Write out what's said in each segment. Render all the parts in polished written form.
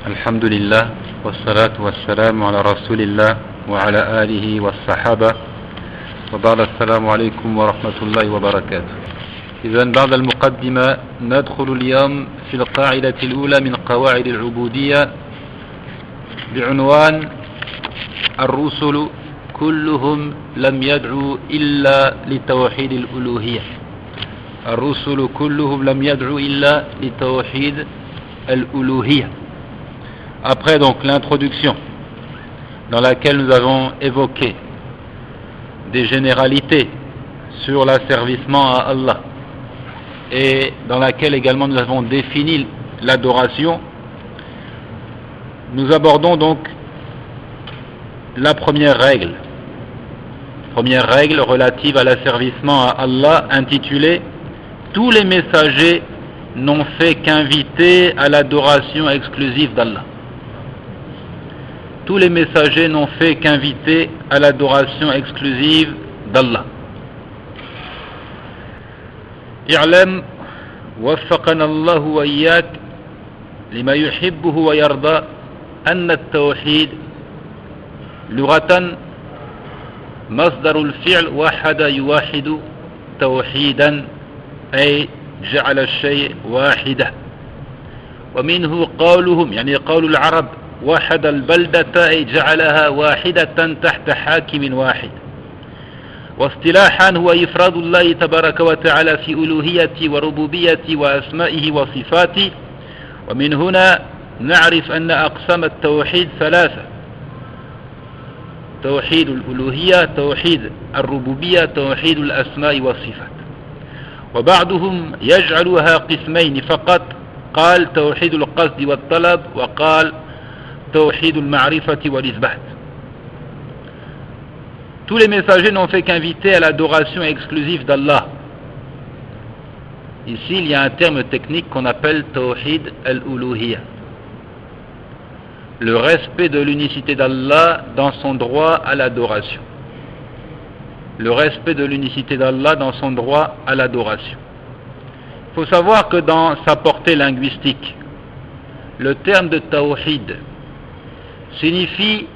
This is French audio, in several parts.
الحمد لله والصلاة والسلام على رسول الله وعلى آله والصحابة وبعد السلام عليكم ورحمة الله وبركاته. إذن بعد المقدمة ندخل اليوم في القاعدة الأولى من قواعد العبودية بعنوان الرسل كلهم لم يدعوا إلا لتوحيد الألوهية. الرسل كلهم لم يدعوا إلا لتوحيد الألوهية. Après donc l'introduction dans laquelle nous avons évoqué des généralités sur l'asservissement à Allah et dans laquelle également nous avons défini l'adoration, nous abordons donc la première règle relative à l'asservissement à Allah, intitulée « Tous les messagers n'ont fait qu'inviter à l'adoration exclusive d'Allah ». Tous les messagers n'ont fait qu'inviter à l'adoration exclusive d'Allah. اعلم وفقنا الله وإياك لما يحبه ويرضى أن التوحيد لغة مصدر الفعل وحد يوحد توحيدا أي جعل الشيء واحدا، ومنه قولهم يعني قول العرب وحد البلدة أي جعلها واحدة تحت حاكم واحد. واصطلاحا هو إفراد الله تبارك وتعالى في ألوهيته وربوبيته وأسمائه وصفاته. ومن هنا نعرف أن أقسام التوحيد ثلاثة: توحيد الألوهية، توحيد الربوبية، توحيد الأسماء والصفات. وبعضهم يجعلها قسمين فقط، قال توحيد القصد والطلب، وقال توحيد المعرفة والإثبات. Tous les messagers n'ont fait qu'inviter à l'adoration exclusive d'Allah. Ici, il y a un terme technique qu'on appelle Tawhid al-Uluhiyya. Le respect de l'unicité d'Allah dans son droit à l'adoration. Le respect de l'unicité d'Allah dans son droit à l'adoration. Il faut savoir que dans sa portée linguistique, le terme de Tawhid signifie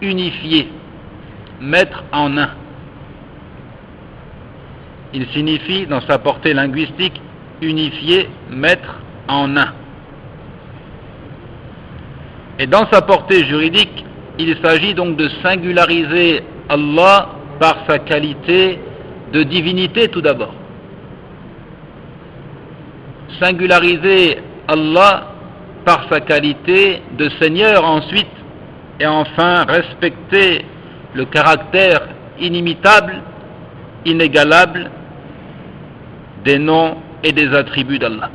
unifier, mettre en un. Il signifie dans sa portée linguistique unifier, mettre en un. Et dans sa portée juridique, il s'agit donc de singulariser Allah par sa qualité de divinité tout d'abord. Singulariser Allah par sa qualité de Seigneur ensuite, et enfin respecter le caractère inimitable, inégalable des noms et des attributs d'Allah.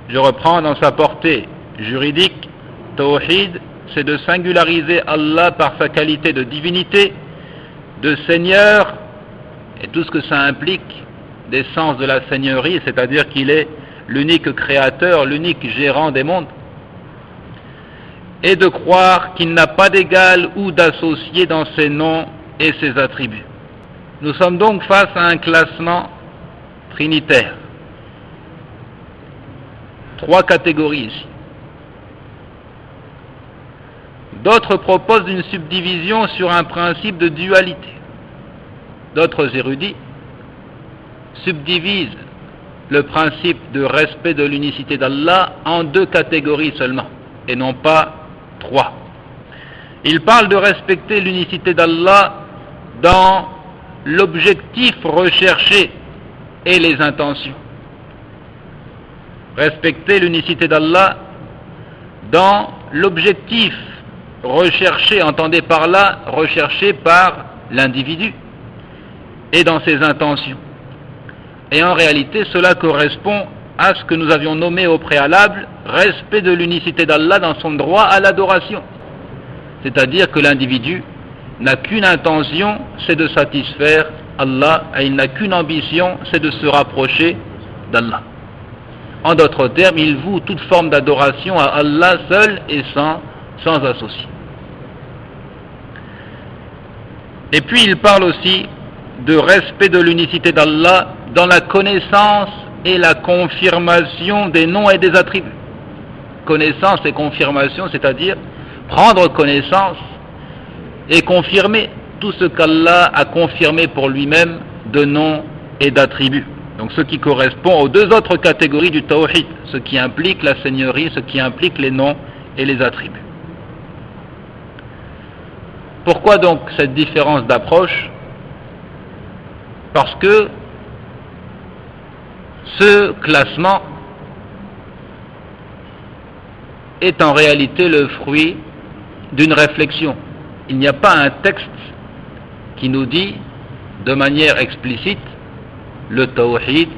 Je reprends dans sa portée juridique, Tawhid, c'est de singulariser Allah par sa qualité de divinité, de Seigneur, et tout ce que ça implique des sens de la Seigneurie, c'est-à-dire qu'il est l'unique créateur, l'unique gérant des mondes, et de croire qu'il n'a pas d'égal ou d'associé dans ses noms et ses attributs. Nous sommes donc face à un classement trinitaire. 3 catégories ici. D'autres proposent une subdivision sur un principe de dualité. D'autres érudits subdivisent le principe de respect de l'unicité d'Allah en 2 catégories seulement, et non pas 3. Ils parlent de respecter l'unicité d'Allah dans l'objectif recherché et les intentions. Respecter l'unicité d'Allah dans l'objectif recherché, entendez par là, recherché par l'individu, et dans ses intentions. Et en réalité, cela correspond à ce que nous avions nommé au préalable respect de l'unicité d'Allah dans son droit à l'adoration. C'est-à-dire que l'individu n'a qu'une intention, c'est de satisfaire Allah, et il n'a qu'une ambition, c'est de se rapprocher d'Allah. En d'autres termes, il voue toute forme d'adoration à Allah seul et sans associé. Et puis il parle aussi de respect de l'unicité d'Allah dans la connaissance et la confirmation des noms et des attributs. connaissance et confirmation, c'est-à-dire prendre connaissance et confirmer tout ce qu'Allah a confirmé pour lui-même de noms et d'attributs. Donc ce qui correspond aux deux autres catégories du tawhid, ce qui implique la seigneurie, ce qui implique les noms et les attributs. Pourquoi donc cette différence d'approche? Parce que ce classement est en réalité le fruit d'une réflexion. Il n'y a pas un texte qui nous dit de manière explicite le tawhid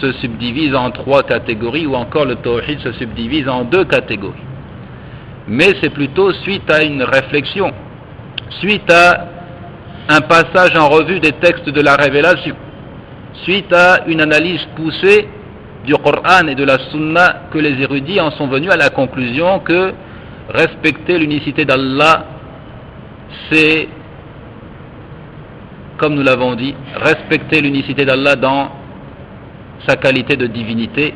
se subdivise en 3 catégories ou encore le tawhid se subdivise en 2 catégories. Mais c'est plutôt suite à une réflexion, suite à un passage en revue des textes de la révélation, suite à une analyse poussée du Coran et de la Sunna, que les érudits en sont venus à la conclusion que respecter l'unicité d'Allah, c'est, comme nous l'avons dit, respecter l'unicité d'Allah dans sa qualité de divinité,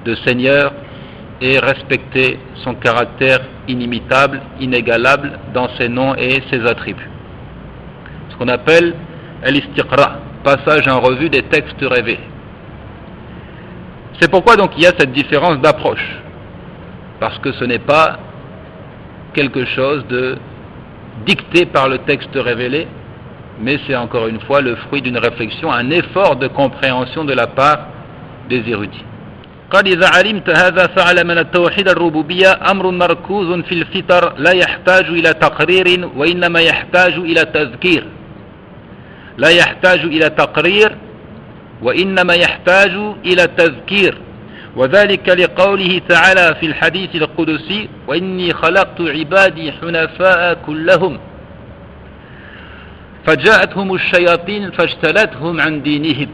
de Seigneur, et respecter son caractère inimitable, inégalable dans ses noms et ses attributs. Ce qu'on appelle al-istiqra, passage en revue des textes révélés. C'est pourquoi donc il y a cette différence d'approche, parce que ce n'est pas quelque chose de dicté par le texte révélé, mais c'est encore une fois le fruit d'une réflexion, un effort de compréhension de la part des érudits. قال إذا علمت هذا فاعلم أن التوحيد الربوبية أمر مركوز في الفطر لا يحتاج إلى تقرير وإنما يحتاج إلى تذكير. لا يحتاج إلى تقرير وإنما يحتاج إلى تذكير، وذلك لقوله تعالى في الحديث القدسي وإني خلقت عبادي حنفاء كلهم فجاءتهم الشياطين فاجتلتهم عن دينهم.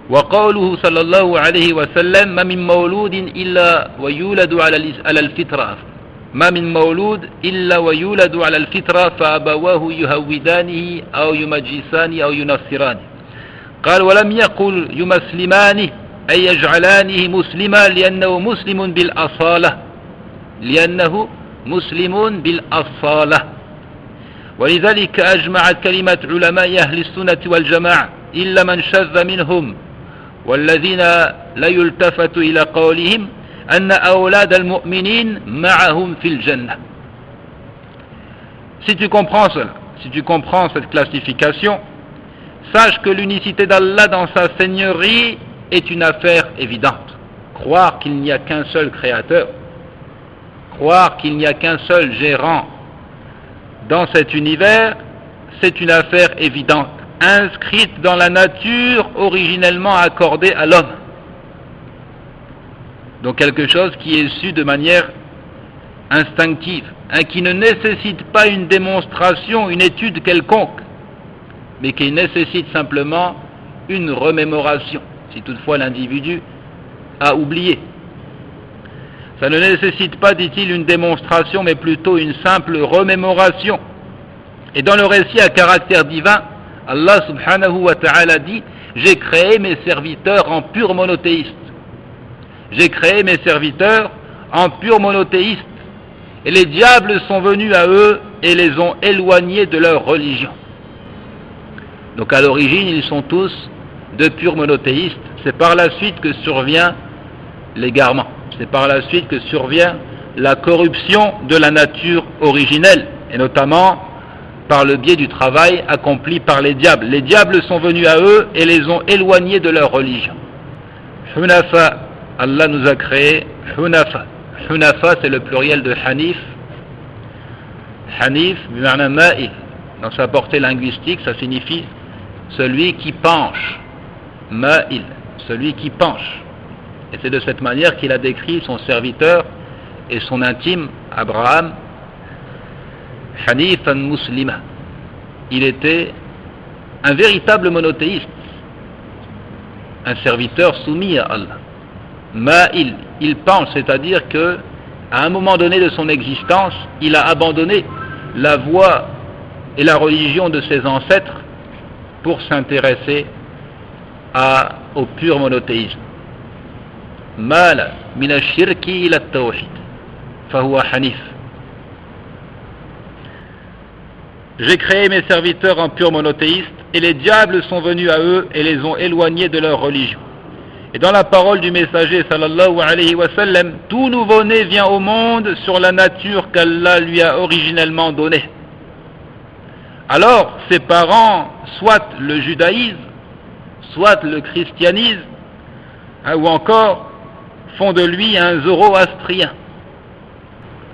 وقوله صلى الله عليه وسلم ما من مولود إلا ويولد على الفطرة ما من مولود إلا ويولد على الفطرة فأبواه يهودانه أو يمجسانه أو ينصرانه. قال ولم يقل يمسلمانه أي يجعلانه مسلما لأنه مسلم بالأصالة بالأصالة. ولذلك أجمعت كلمة علماء أهل السنة والجماعة إلا من شذ منهم والذين لا يلتفت إلى قولهم أن أولاد المؤمنين معهم في الجنة. Si tu comprends cela, si tu comprends cette classification, sache que l'unicité d'Allah dans sa seigneurie est une affaire évidente. Croire qu'il n'y a qu'un seul créateur, croire qu'il n'y a qu'un seul gérant dans cet univers, c'est une affaire évidente, inscrite dans la nature originellement accordée à l'homme. Donc quelque chose qui est su de manière instinctive, qui ne nécessite pas une démonstration, une étude quelconque, mais qui nécessite simplement une remémoration, si toutefois l'individu a oublié. Ça ne nécessite pas, dit-il, une démonstration, mais plutôt une simple remémoration. Et dans le récit à caractère divin, Allah subhanahu wa ta'ala dit « J'ai créé mes serviteurs en purs monothéistes. J'ai créé mes serviteurs en purs monothéistes. Et les diables sont venus à eux et les ont éloignés de leur religion. » Donc à l'origine, ils sont tous de purs monothéistes. C'est par la suite que survient l'égarement. C'est par la suite que survient la corruption de la nature originelle, et notamment par le biais du travail accompli par les diables. Les diables sont venus à eux et les ont éloignés de leur religion. Hunafa, Allah nous a créé Hunafa. Hunafa, c'est le pluriel de Hanif. Hanif, bima'na ma'il. Dans sa portée linguistique, ça signifie celui qui penche. Ma'il, celui qui penche. Et c'est de cette manière qu'il a décrit son serviteur et son intime, Abraham, Hanifan muslima. Il était un véritable monothéiste, un serviteur soumis à Allah. Ma'il, il pense, c'est-à-dire que à un moment donné de son existence, il a abandonné la voie et la religion de ses ancêtres pour s'intéresser au pur monothéisme. مال من الشرك إلى التوحيد فهو حنيف. J'ai créé mes serviteurs en purs monothéistes, et les diables sont venus à eux et les ont éloignés de leur religion. Et dans la parole du messager sallallahu alayhi wa sallam, tout nouveau-né vient au monde sur la nature qu'Allah lui a originellement donnée. Alors, ses parents, soit le judaïsme, soit le christianisme, ou encore font de lui un zoroastrien.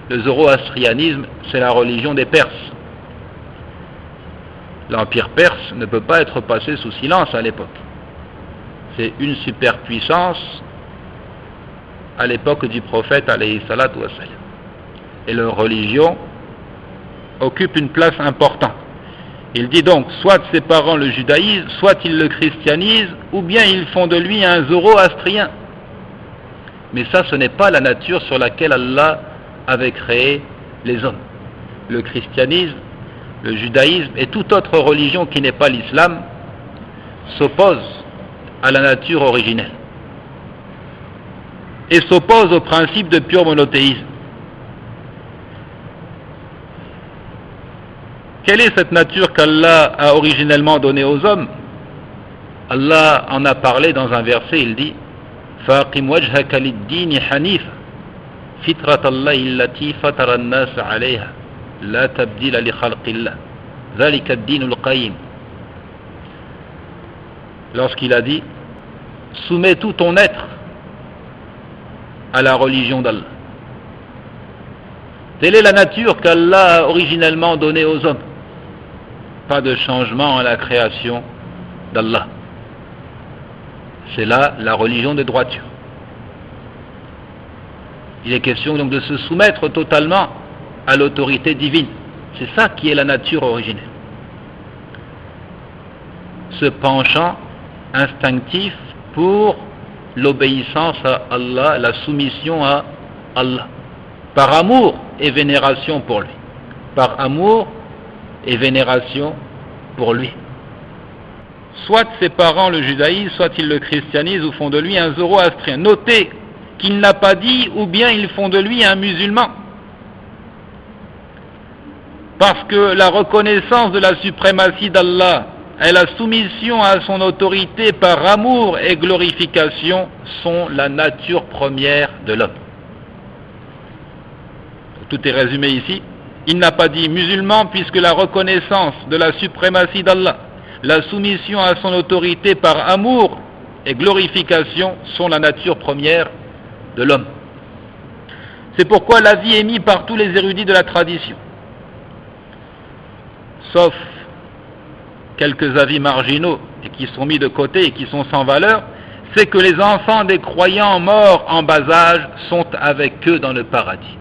Le zoroastrianisme, c'est la religion des Perses. L'empire perse ne peut pas être passé sous silence à l'époque. C'est une superpuissance à l'époque du prophète alayhi salatu wassalam. Et leur religion occupe une place importante. Il dit donc, soit ses parents le judaïsent, soit ils le christianisent, ou bien ils font de lui un zoroastrien. Mais ça, ce n'est pas la nature sur laquelle Allah avait créé les hommes. Le christianisme, le judaïsme et toute autre religion qui n'est pas l'islam s'oppose à la nature originelle et s'oppose au principe de pur monothéisme. Quelle est cette nature qu'Allah a originellement donnée aux hommes? Allah en a parlé dans un verset, il dit فَأَقِمْ وَجْهَكَ لِلدِّينِ حَنِيفًا فِطْرَةَ اللَّهِ الَّتِي فَطَرَ النَّاسَ عَلَيْهَا لا تبديل لخلق الله ذلك الدين القيم. Lorsqu'il a dit soumets tout ton être à la religion d'Allah. Telle est la nature qu'Allah a originellement donnée aux hommes. Pas de changement à la création d'Allah. C'est là la religion de droiture. Il est question donc de se soumettre totalement à l'autorité divine. C'est ça qui est la nature originelle. Ce penchant instinctif pour l'obéissance à Allah, la soumission à Allah, par amour et vénération pour lui. Par amour et vénération pour lui. Soit ses parents le judaïsent, soit ils le christianisent ou font de lui un zoroastrien. Notez qu'il n'a pas dit ou bien ils font de lui un musulman. Parce que la reconnaissance de la suprématie d'Allah et la soumission à son autorité par amour et glorification sont la nature première de l'homme. Tout est résumé ici. Il n'a pas dit musulman puisque la reconnaissance de la suprématie d'Allah, la soumission à son autorité par amour et glorification sont la nature première de l'homme. C'est pourquoi l'avis émis par tous les érudits de la tradition, sauf quelques avis marginaux et qui sont mis de côté et qui sont sans valeur, c'est que les enfants des croyants morts en bas âge sont avec eux dans le paradis.